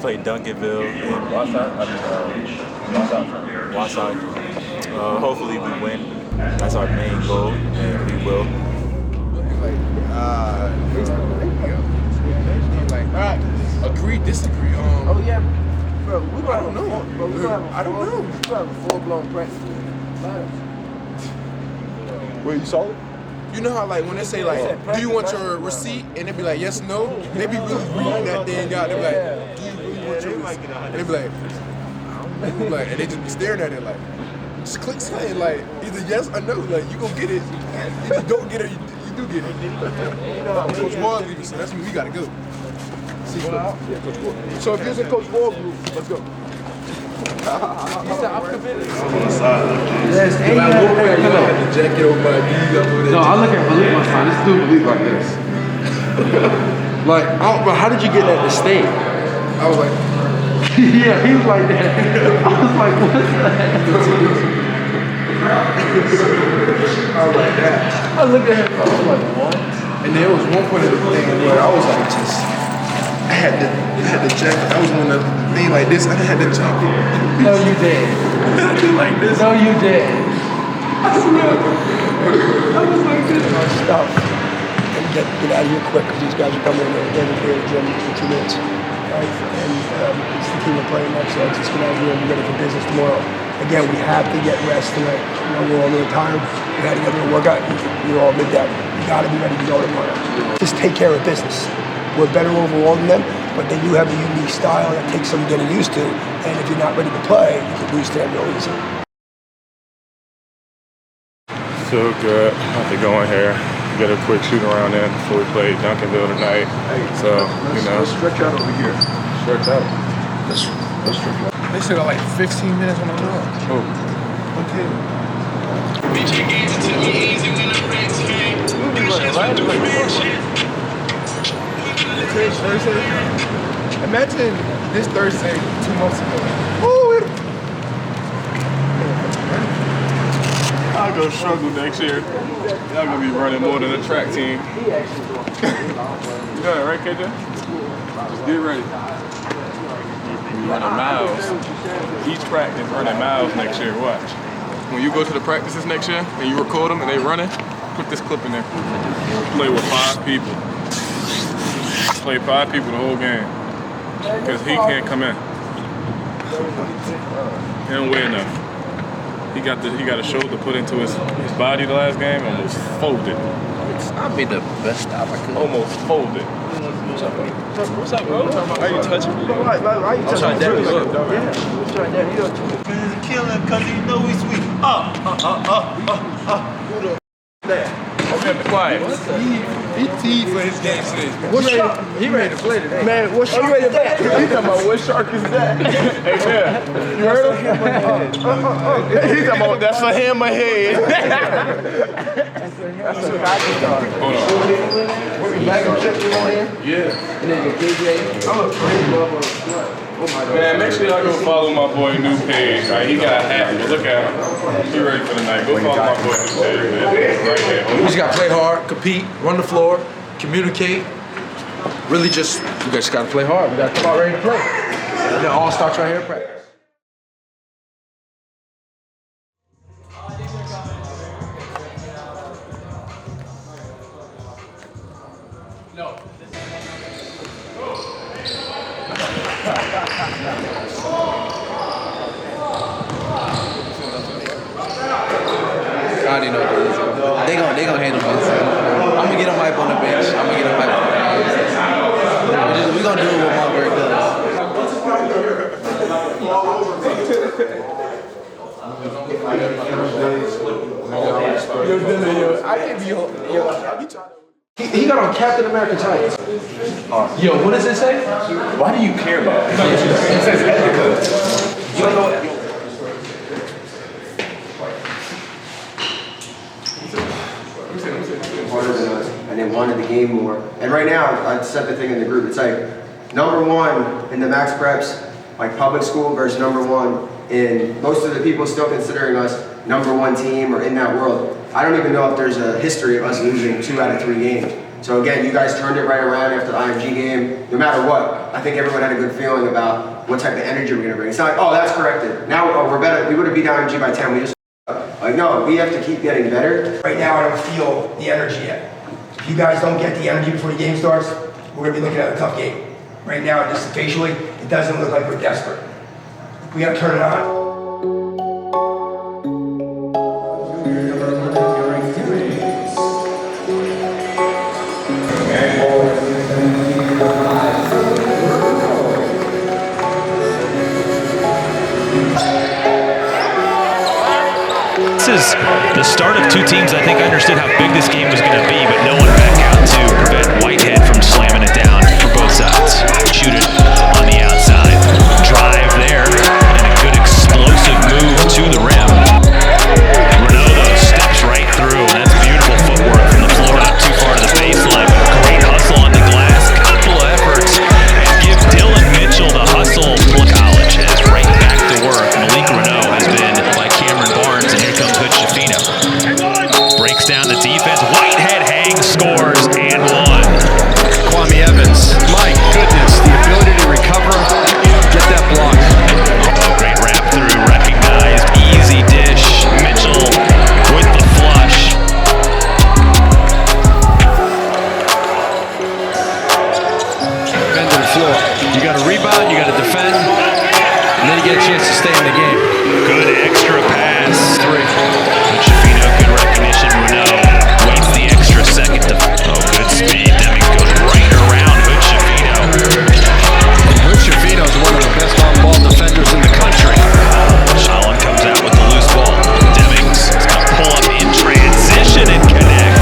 play Duncanville and Wausau. Hopefully we win. That's our main goal, and we will. All right, agree, disagree. Oh yeah, bro. We gonna I don't know. I don't know. We gonna have a full-blown practice. Wait, you saw it? You know how like when they say like, do you want your receipt? And they be like, yes, no. They be really reading that thing out. They be like, do you really want your receipt? And they be like, I don't know. Like, and they just be staring at it like, just click say like either yes or no. Like you gonna get it. If you don't get it, you do get it. Coach Wall leaving, so that's when we gotta go. See, yeah, Coach Wall. So if you're in Coach Wall group, let's go. Yes, I look at my sign. This dude believe like this. Like, bro, how did you get that to stay? I was like, yeah, he was like that. I was like, what's that? I was like that. I looked at him. I was like, what? And there was one point of the thing where I was like, I had the jacket. I was on the thing like this. I had the jacket. No, you did. I did like this. No, you did. I swear. I was like this. Stop and get out of here quick because these guys are coming in. They're here at the gym in 2 minutes. Right? And it's the team we're playing next, so let's just get out of here and be ready for business tomorrow. Again, we have to get rest tonight. You know, we're all really tired. We had to get a little workout. You all admit that. You got to be ready to go tomorrow. Just take care of business. We're better overall than them, but they do have a unique style that takes some getting used to. And if you're not ready to play, you can lose to them real easy. Feel good. Have to go in here, get a quick shoot around in before we play Duncanville tonight. So, Let's stretch out over here. stretch out. Let's stretch out. They still got like 15 minutes on the clock. Oh. Okay. Today's Thursday. Imagine this Thursday 2 months ago. Ooh, I'll go struggle next year. Y'all gonna be running more than a track team. You know that, right, KJ? Just get ready. You running miles. Each practice running miles next year. Watch. When you go to the practices next year and you record them and they running, put this clip in there. Play with 5 people. Play 5 people the whole game. Because he can't come in. He don't weigh enough. He got a shoulder put into his body the last game, almost folded. I made the best stop I could. Almost folded. What's up, bro? Why you touching me? I'm trying to dab you up. I'm trying to you know, He's killing because he know he's sweet. Who the Okay, be quiet. he teed for his game today. He ready to play today. man, what shark is that? He talking about what shark is that? Hey, man. You heard him? He's talking about that's a hammerhead. Hold on. Yeah. And then the KJ. I'm afraid Man, make sure y'all go follow my boy new page. Right? He got a hat, but look at him. He ready for the night. Go follow my boy new page, man. Right there. We just gotta play hard, compete, run the floor, communicate. Really just, we just gotta play hard. We gotta come out ready to play. And it all starts right here in practice. I already know what it is. They gonna handle this. I'm gonna get him hype on the bench. I'm gonna get him hype on the bench. We gonna do what Montverde He got on Captain America tights. Yo, what does it say? Why do you care about it? It says Etika. You don't know what? And they wanted the game more. And right now, I said the thing in the group, it's like #1 in the max preps, like public school versus #1 in most of the people still considering us #1 team or in that world. I don't even know if there's a history of us losing 2 out of 3 games. So again, you guys turned it right around after the IMG game. No matter what, I think everyone had a good feeling about what type of energy we're gonna bring. It's not like, oh, that's corrected. Now we're better. We would have beat IMG by 10. We just like, no, we have to keep getting better. Right now, I don't feel the energy yet. If you guys don't get the energy before the game starts, we're gonna be looking at a tough game. Right now, just facially, it doesn't look like we're desperate. We gotta turn it on. This is the start of two teams I think understood how big this game was going to be, but no one back out to prevent Whitehead from slamming it down for both sides. Shoot it on the outside. Drive there, and a good explosive move to the rim. Renaud steps right through, and that's beautiful footwork from the floor, not too far to the baseline. Great hustle on the glass, couple of efforts, and give Dylan Mitchell the hustle. College heads right back to work. Malik Renaud has been like Cameron Barnes, and here comes Hood-Schifino. Breaks down the defense. Whitehead hangs, scores, and one. Kwame Evans, my goodness, the ability to recover, get that block. Oh, great wrap through, recognized, easy dish. Mitchell with the flush. Defend to the floor. You got to rebound, you got to defend, and then you get a chance to stay in the game. Good extra pass. Hood-Schifino, good recognition. Renaud waits the extra second. Good speed. Deming goes right around Hood-Schifino. Hood-Schifino is one of the best on-ball defenders in the country. Allen comes out with the loose ball. Demings is going to pull up in transition and connect.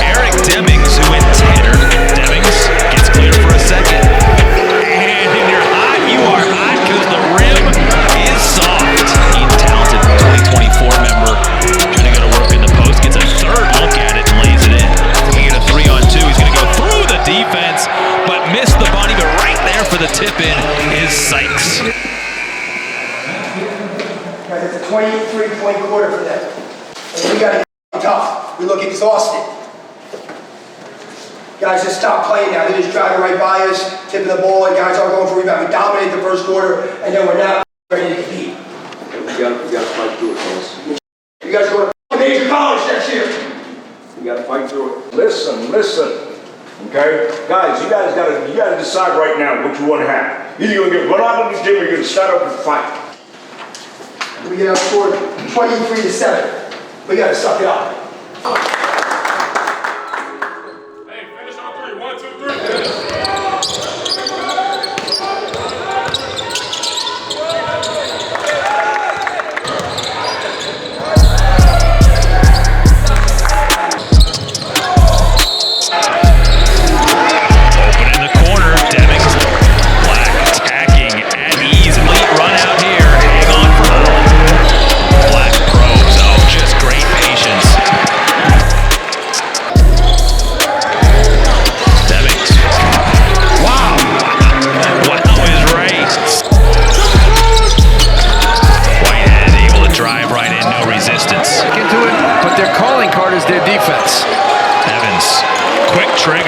Eric Demings, who went tenor. Demings gets cleared for a second. And you're hot. You are hot because the rim is soft. He's talented 2024 member. Trying to go to work in the post. Gets a third look at it and lays it in. He's going to get a 3-on-2. He's going to go through the defense, but missed the bunny. But right there for the tip-in is Sykes. Guys, it's a 23-point quarter for them. And we gotta get tough. We look exhausted. Guys, just stop playing now. They're just driving right by us, tipping the ball, and guys aren't going for rebound. We dominate the first quarter, and then we're not ready to compete. You gotta fight through it, fellas. You guys are going to major college next year. You gotta fight through it. Listen. Okay? Guys, you gotta decide right now what you want to have. Either you're gonna get run out of the gym or you're gonna start up and fight. We get outscored 23-7. We gotta suck it up. Hey, finish on three. 1, 2, 3.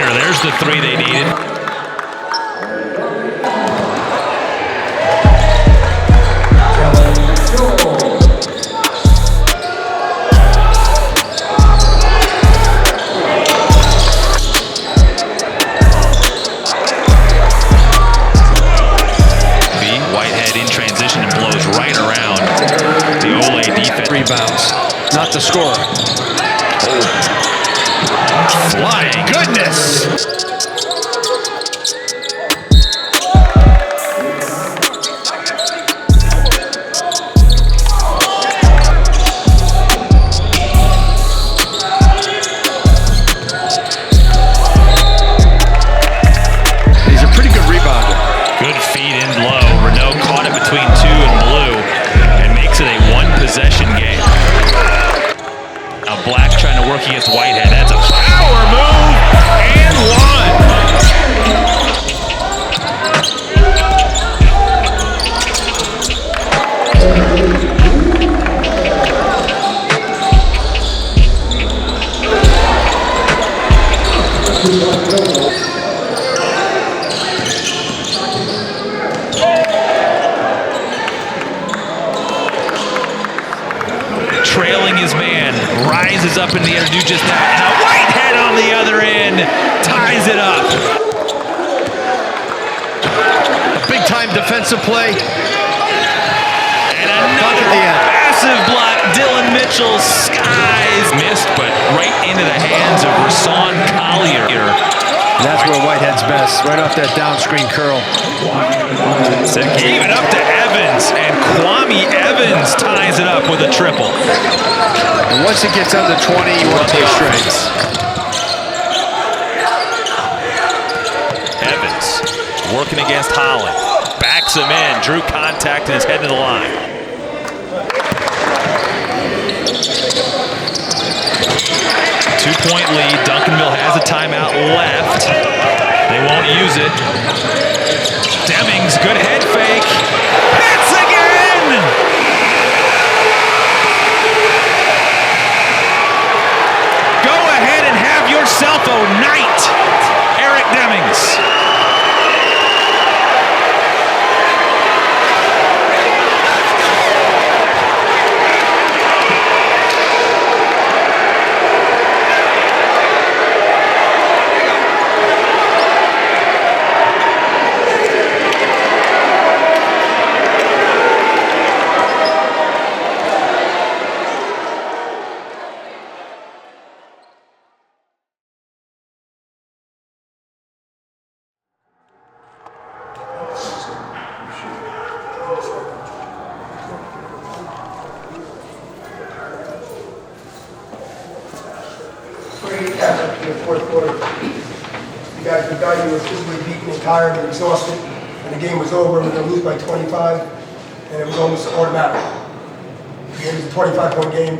There's the three they needed. Whitehead in transition and blows right around the Ole defense. Rebounds, not the scorer. Flying goodness! He's a pretty good rebounder. Good feed in low. Renaud caught it between two and blue and makes it a one-possession game. Now Black trying to work against Whitehead. That's a power move and one. trailing his man, rises up in the air to do just that, and a Whitehead on the other end ties it up. A big-time defensive play. And another massive block. Dylan Mitchell skies. Missed, but right into the hands of Rashawn Collier. That's where Whitehead's best, right off that down screen curl. So gave it up to Evans, and Kwame Evans ties it up with a triple. And once it gets under 20, you want to play straight. Evans working against Holland. Backs him in, drew contact and is heading to the line. Two-point lead. Duncanville has a timeout left. They won't use it. Demings, good head fake. Hits again! Go ahead and have yourself a night, Eric Demings. Great effort in the fourth quarter. You guys were done, you were physically beaten and tired and exhausted, and the game was over, we were going to lose by 25, and it was almost automatic. The game was a 25-point game,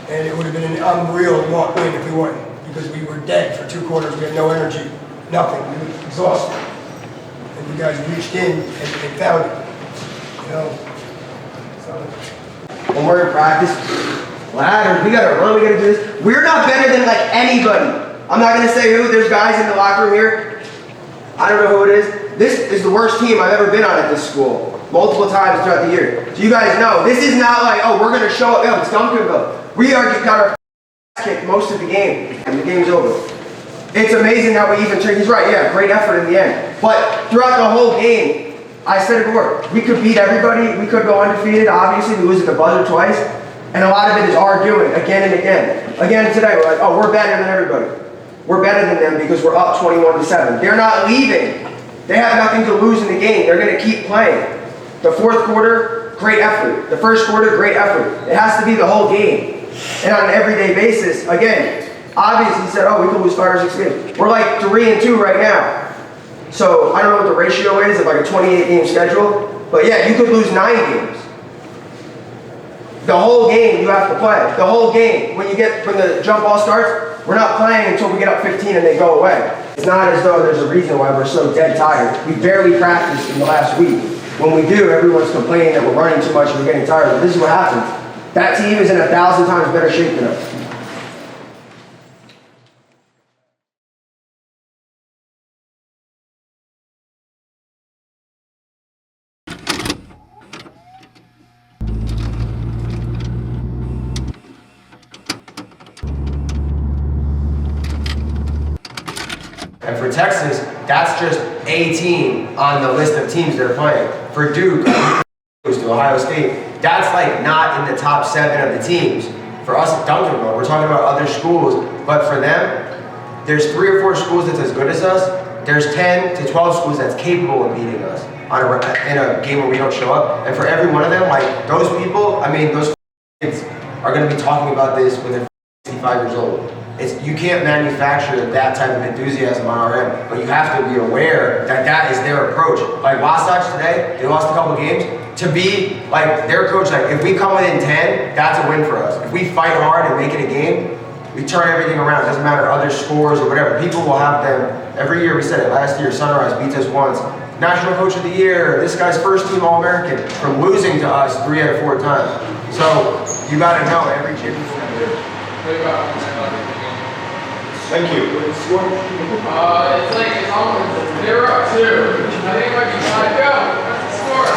and it would have been an unreal win if we won, because we were dead for 2 quarters, we had no energy, nothing, we were exhausted. And you guys reached in and found it, you know. So. When we're in practice, ladders, we gotta run, we gotta do this. We're not better than like anybody. I'm not gonna say who, there's guys in the locker room here. I don't know who it is. This is the worst team I've ever been on at this school, multiple times throughout the year. So you guys know, this is not like, oh, we're gonna show up, yo, it's Duncanville. We got our kicked most of the game, and the game's over. It's amazing how we even turn, he's right, yeah, great effort in the end. But throughout the whole game, I said it before, we could beat everybody, we could go undefeated, obviously, we lose at the buzzer twice. And a lot of it is arguing again and again. Again today, we're like, oh, we're better than everybody. We're better than them because we're up 21-7. They're not leaving. They have nothing to lose in the game. They're gonna keep playing. The fourth quarter, great effort. The first quarter, great effort. It has to be the whole game. And on an everyday basis, again, obviously said, oh, we could lose 5 or 6 games. We're like 3-2 right now. So I don't know what the ratio is of like a 28-game schedule, but yeah, you could lose 9 games. The whole game you have to play. The whole game. When the jump ball starts, we're not playing until we get up 15 and they go away. It's not as though there's a reason why we're so dead tired. We barely practiced in the last week. When we do, everyone's complaining that we're running too much and we're getting tired. But this is what happens. That team is in 1,000 times better shape than us. And for Texas, that's just a team on the list of teams they're playing. For Duke, goes to Ohio State, that's like not in the top 7 of the teams. For us at Duncanville, we're talking about other schools, but for them, there's 3 or 4 schools that's as good as us. There's 10 to 12 schools that's capable of beating us in a game where we don't show up. And for every one of them, like those people, I mean, those kids are going to be talking about this when they're 65 years old. You can't manufacture that type of enthusiasm on our end, but you have to be aware that that is their approach. Like Wasatch today, they lost a couple games. To be like their coach, like if we come within 10, that's a win for us. If we fight hard and make it a game, we turn everything around. It doesn't matter other scores or whatever. People will have them. Every year we said it. Last year, Sunrise beats us once. National Coach of the Year, this guy's first team All-American, from losing to us 3 out of 4 times. So you gotta know every kid. Thank you. It's like it's almost 0-2. I think it might be 5. Go. That's the score.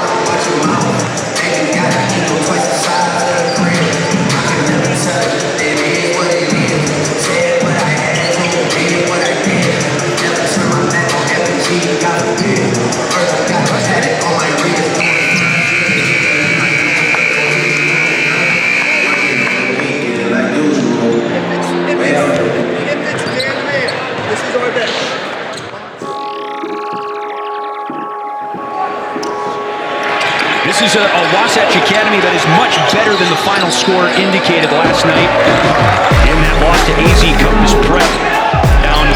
This is a Wasatch Academy that is much better than the final score indicated last night. In that loss to AZ Compass Prep, down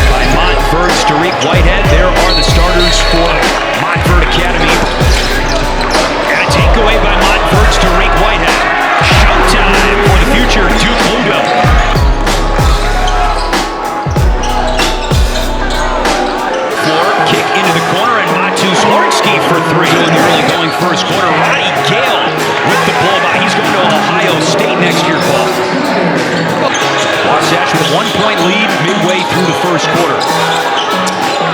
by Montverde's Tariq Whitehead. There are the starters for Montverde Academy. And a takeaway by Montverde's Tariq Whitehead. Showtime for the future Duke Bluebell. Floor kick into the corner, and Matus Hornsky for three. In the early going first quarter, Roddy Gale with the blow-by. He's going to Ohio State next year, Paul. Wasatch with a 1-point lead midway through the first quarter.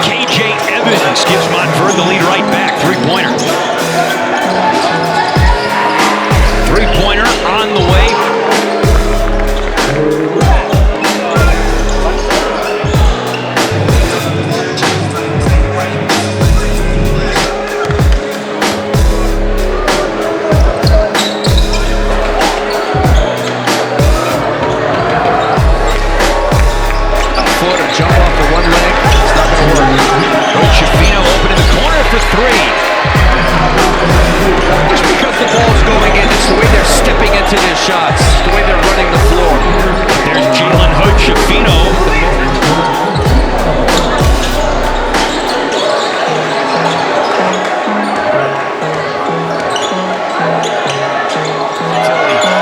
KJ Evans gives Montverde the lead right back. Three-pointer. Three-pointer on the way. Jump off the one leg. It's not going to work. Hood-Schifino open in the corner for three. Just because the ball's going in, it's the way they're stepping into their shots, the way they're running the floor. There's Jalen Hood-Schifino.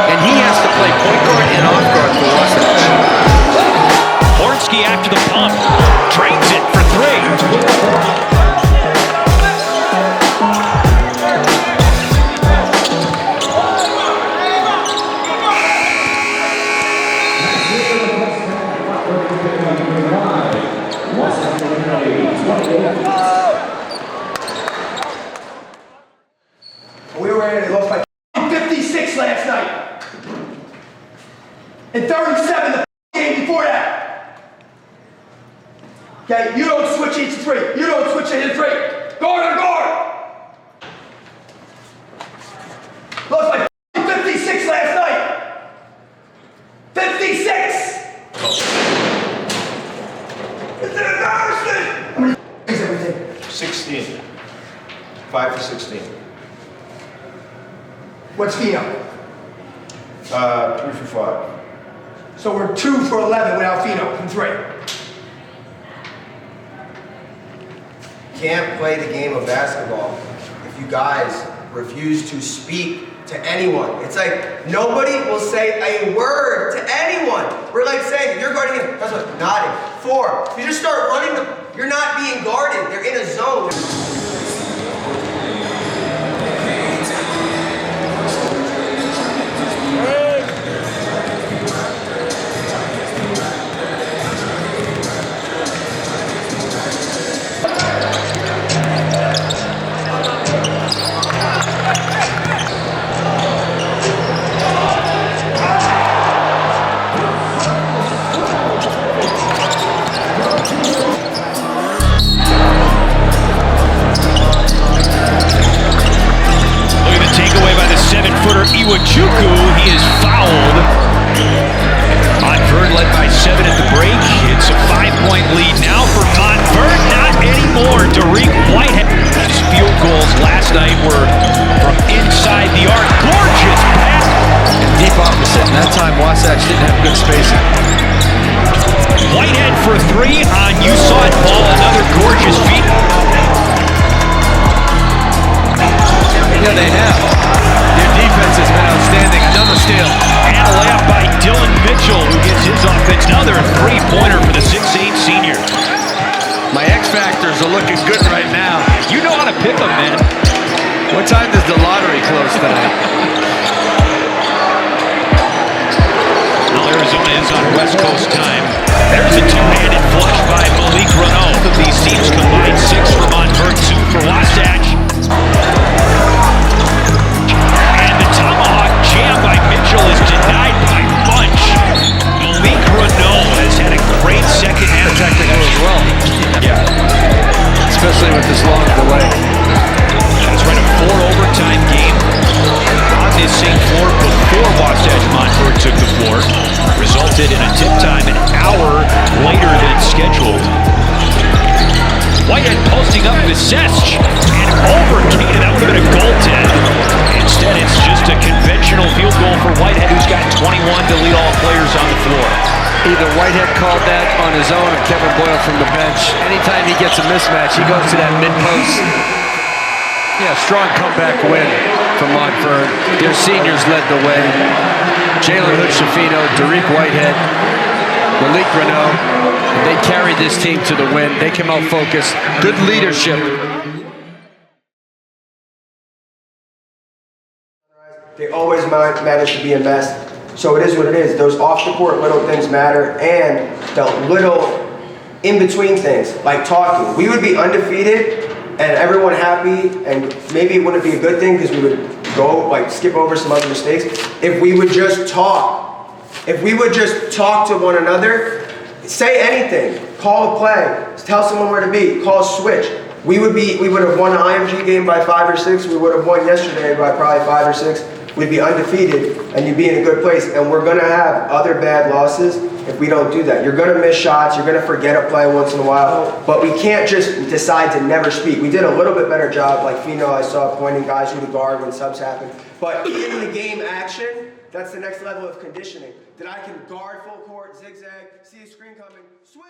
And he has to play point guard and off guard for Wasatch. Hornsky after the pump, drains it for three. We were in it, lost by 56 last night. And 37 the game before that. Okay, you don't switch each three. You don't switch it in three. Guard on guard. Lost by 56 last night. 56. It's an embarrassment. How many is everything? 16. 5 for 16. What's Fino? 3 for 5. So we're 2 for 11 without Fino from 3. Can't play the game of basketball if you guys refuse to speak to anyone. It's like nobody will say a word to anyone. We're like saying, you're guarding him. That's what, nodding. 4. You just start running them. You're not being guarded. They're in a zone. Iwachuku, he is fouled. Montverde led by 7 at the break. It's a 5-point lead now for Montverde. Not anymore. Tariq Whitehead. His field goals last night were from inside the arc. Gorgeous pass. Deep opposite. And that time Wasatch didn't have good spacing. Whitehead for 3 on you saw it ball. Another gorgeous beat. You know they have. Their defense has been outstanding. Another steal. And a layup by Dylan Mitchell, who gets his offense. Another three-pointer for the 6'8 senior. My X Factors are looking good right now. You know how to pick them, man. What time does the lottery close tonight? Well, Arizona is on West Coast time. There's a two-handed flush by Malik Renault. These teams combined 6 for Montverde, 2 for Wasatch. And the tomahawk jam by Mitchell is denied by Bunch. Malik Renault has had a great second half. Technical as well. Yeah. Especially with this long delay. That's right, a 4-overtime game on this same floor before Wasatch Montverde took the floor. Resulted in a tip time an hour later than scheduled. Whitehead posting up Visesj and overkicked. That would have been a goaltend. Instead, it's just a conventional field goal for Whitehead, who's got 21 to lead all players on the floor. Either Whitehead called that on his own or Kevin Boyle from the bench. Anytime he gets a mismatch, he goes to that mid-post. Yeah, strong comeback win from Montverde. Their seniors led the way. Jalen Hood-Schifino, Derek Whitehead, Malik Renault. They carried this team to the win. They came out focused. Good leadership. They always manage to be a mess. So it is what it is. Those off-the-court little things matter, and the little in-between things, like talking. We would be undefeated and everyone happy, and maybe it wouldn't be a good thing because we would go, like, skip over some other mistakes, if we would just talk. If we would just talk to one another, say anything, call a play, tell someone where to be, call a switch. We would have won an IMG game by 5 or 6. We would have won yesterday by probably 5 or 6. We'd be undefeated, and you'd be in a good place. And we're going to have other bad losses if we don't do that. You're going to miss shots. You're going to forget a play once in a while. But we can't just decide to never speak. We did a little bit better job, like Fino, I saw pointing guys who to guard when subs happen. But in the game action, that's the next level of conditioning. That I can guard full court, zigzag, see a screen coming, switch.